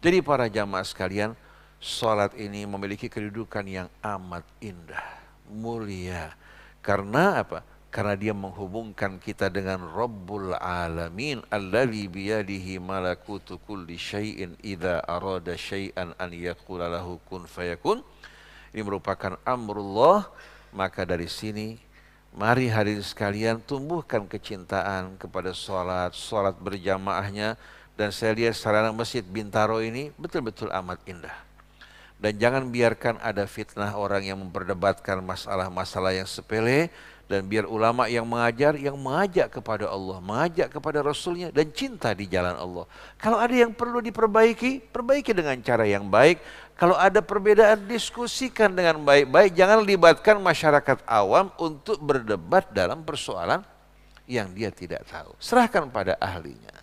Jadi para jamaah sekalian, salat ini memiliki kedudukan yang amat indah, mulia. Karena apa? Karena dia menghubungkan kita dengan Rabbul Alamin, alladzi biyadihi malakutu kulli syai'in idza arada syai'an an yaqula lahu kun fayakun. Ini merupakan amrullah. Maka dari sini mari hadirin sekalian tumbuhkan kecintaan kepada salat berjamaahnya. Dan saya lihat sarana Masjid Bintaro ini betul-betul amat indah. Dan jangan biarkan ada fitnah orang yang memperdebatkan masalah-masalah yang sepele. Dan biar ulama yang mengajar, yang mengajak kepada Allah, mengajak kepada Rasulnya, dan cinta di jalan Allah. Kalau ada yang perlu diperbaiki, perbaiki dengan cara yang baik. Kalau ada perbedaan, diskusikan dengan baik-baik. Jangan libatkan masyarakat awam untuk berdebat dalam persoalan yang dia tidak tahu. Serahkan pada ahlinya.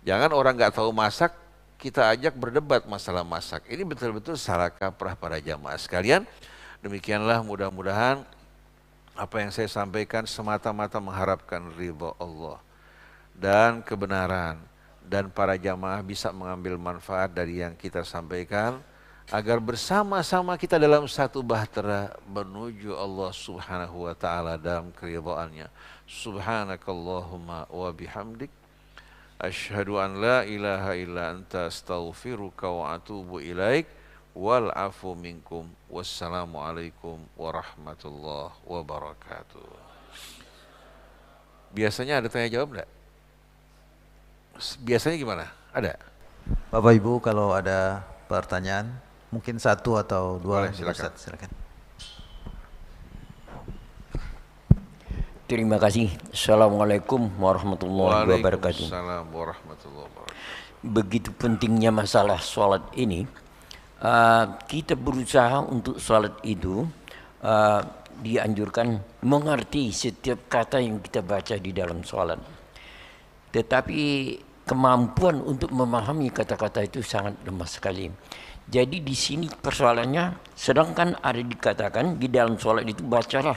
Jangan orang nggak tahu masak, kita ajak berdebat masalah masak. Ini betul-betul salah kaprah para jamaah sekalian. Demikianlah mudah-mudahan apa yang saya sampaikan semata-mata mengharapkan ridha Allah dan kebenaran. Dan para jamaah bisa mengambil manfaat dari yang kita sampaikan. Agar bersama-sama kita dalam satu bahtera menuju Allah subhanahu wa ta'ala dalam keridhaannya. Subhanakallahumma wa bihamdik. Asyhadu an la ilaha illa anta astaghfiruka wa atubu ilaik. Wal afu minkum. Wassalamualaikum warahmatullahi wabarakatuh. Biasanya ada tanya jawab enggak? Biasanya gimana? Ada? Bapak Ibu kalau ada pertanyaan, mungkin satu atau dua. Boleh, silakan. Silakan. Terima kasih. Assalamualaikum warahmatullahi wabarakatuh. Waalaikumsalam warahmatullahi wabarakatuh. Begitu pentingnya masalah sholat ini, kita berusaha untuk sholat itu dianjurkan mengerti setiap kata yang kita baca di dalam sholat. Tetapi kemampuan untuk memahami kata-kata itu sangat lemah sekali. Jadi di sini persoalannya, sedangkan ada dikatakan di dalam sholat itu bacalah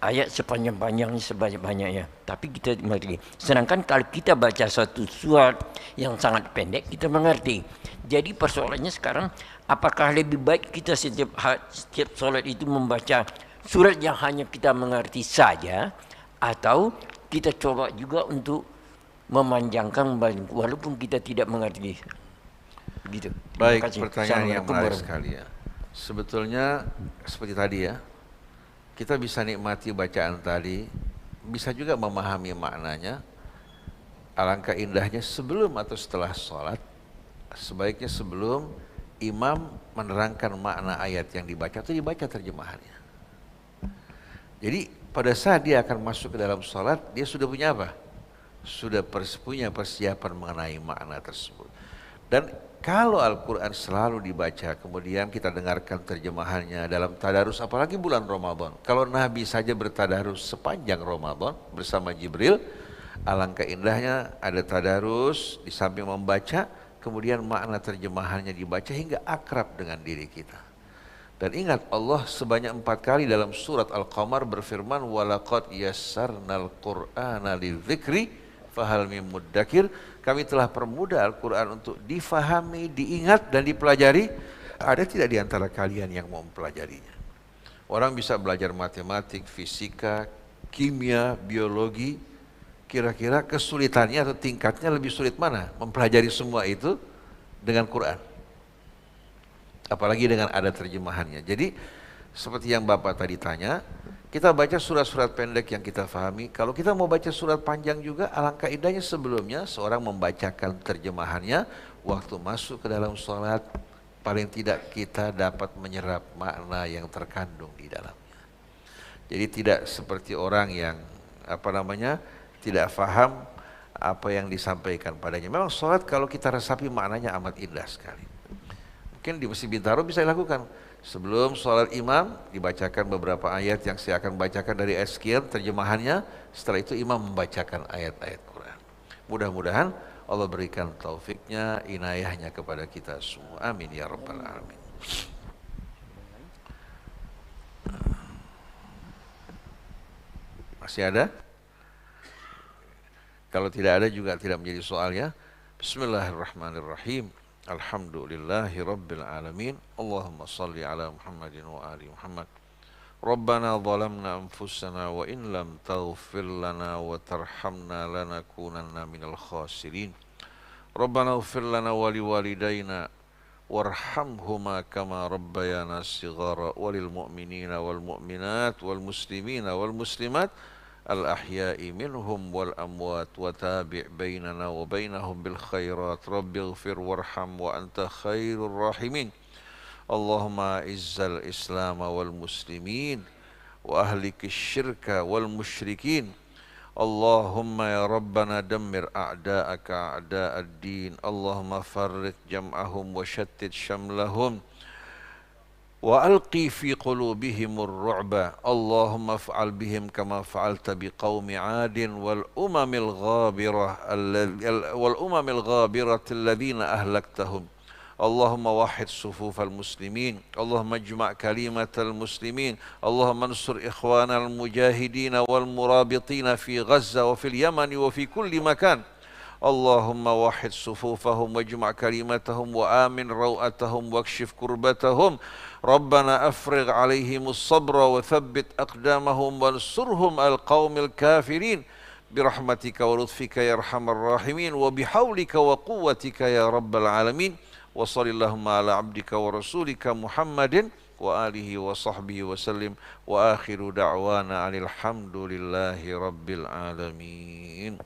ayat sepanjang-panjangnya, sebanyak-banyaknya. Tapi kita mengerti. Sedangkan kalau kita baca satu surat yang sangat pendek, kita mengerti. Jadi persoalannya sekarang, apakah lebih baik kita setiap sholat itu membaca surat yang hanya kita mengerti saja, atau kita coba juga untuk memanjangkan walaupun kita tidak mengerti. Begitu. Baik, pertanyaan yang menarik sekali ya. Sebetulnya seperti tadi ya, kita bisa nikmati bacaan tadi, bisa juga memahami maknanya. Alangkah indahnya sebelum atau setelah sholat, sebaiknya sebelum imam menerangkan makna ayat yang dibaca, atau dibaca terjemahannya. Jadi pada saat dia akan masuk ke dalam sholat, dia sudah punya apa? Sudah punya persiapan mengenai makna tersebut. Dan kalau Al-Quran selalu dibaca, kemudian kita dengarkan terjemahannya dalam tadarus, apalagi bulan Ramadan. Kalau Nabi saja bertadarus sepanjang Ramadan bersama Jibril, alangkah indahnya ada tadarus di samping membaca, kemudian makna terjemahannya dibaca hingga akrab dengan diri kita. Dan ingat, Allah sebanyak 4 kali dalam surat Al-Qamar berfirman, walaqad yassarnal Qur'ana lidzikri fahal mim muddakir. Kami telah permudah Al-Quran untuk difahami, diingat dan dipelajari. Ada tidak di antara kalian yang mau mempelajarinya? Orang bisa belajar matematik, fisika, kimia, biologi. Kira-kira kesulitannya atau tingkatnya lebih sulit mana? Mempelajari semua itu dengan Quran. Apalagi dengan ada terjemahannya. Jadi seperti yang Bapak tadi tanya, kita baca surat-surat pendek yang kita fahami. Kalau kita mau baca surat panjang juga, alangkah indahnya sebelumnya seorang membacakan terjemahannya waktu masuk ke dalam sholat. Paling tidak kita dapat menyerap makna yang terkandung di dalamnya. Jadi tidak seperti orang yang tidak faham apa yang disampaikan padanya. Memang sholat kalau kita resapi maknanya amat indah sekali. Mungkin di Masjid Bintaro bisa dilakukan. Sebelum sholat imam dibacakan beberapa ayat yang saya akan bacakan dari ayat sekian terjemahannya. Setelah itu imam membacakan ayat-ayat Quran. Mudah-mudahan Allah berikan taufiknya, inayahnya kepada kita semua. Amin ya rabbal alamin. Masih ada? Kalau tidak ada juga tidak menjadi soal ya. Bismillahirrahmanirrahim. Alhamdulillahi rabbil alamin. Allahumma salli ala Muhammadin wa ali Muhammad. Rabbana zalamna anfusana wa in lam taghfir lana wa tarhamna lanakunanna minal khasirin. Rabbana ighfir lana wa liwalidayna warhamhuma kama rabbayana shighara walil mu'minina wal mu'minat wal muslimina wal muslimat al-ahya'i minhum wal amwat wa tabi' bainana wa bainahum bil khairat rabbighfir warham wa anta khairur rahimin. Allahumma izzal islam wal muslimin wa ahlikish syirka wal musyrikin. Allahumma ya rabbana dammir a'da'aka a'da'ad din. Allahumma farriq jam'ahum wa shattit syamlahum wa alqi fi qulubihimur ru'ba. Allahumma fa'al bihim kama fa'alta biqaumi 'adin wal umamil ghabirah alladhina ahlaktahum. Allahumma wahid sufufal muslimin. Allahumma ijma' kalimatal muslimin. Allahumma ansur ikhwanal mujahidin wal murabitin fi Gaza wa fil Yaman wa fi kulli makan. Allahumma wahid sufufahum wajma' kalimatahum wa amin raw'atahum wakshif kurbatahum. Rabbana afrigh alaihimus sabra wa thabbit aqdamahum wansurhum al-qawmil kafirin birahmatika wa lutfika ya arhamar rahimin wa bihawlika wa quwwatika ya rabbal alamin. Wa sallallahumma ala abdika wa rasulika Muhammadin wa alihi wa sahbihi wa sallim wa akhiru da'wana alhamdulillahi rabbil alamin.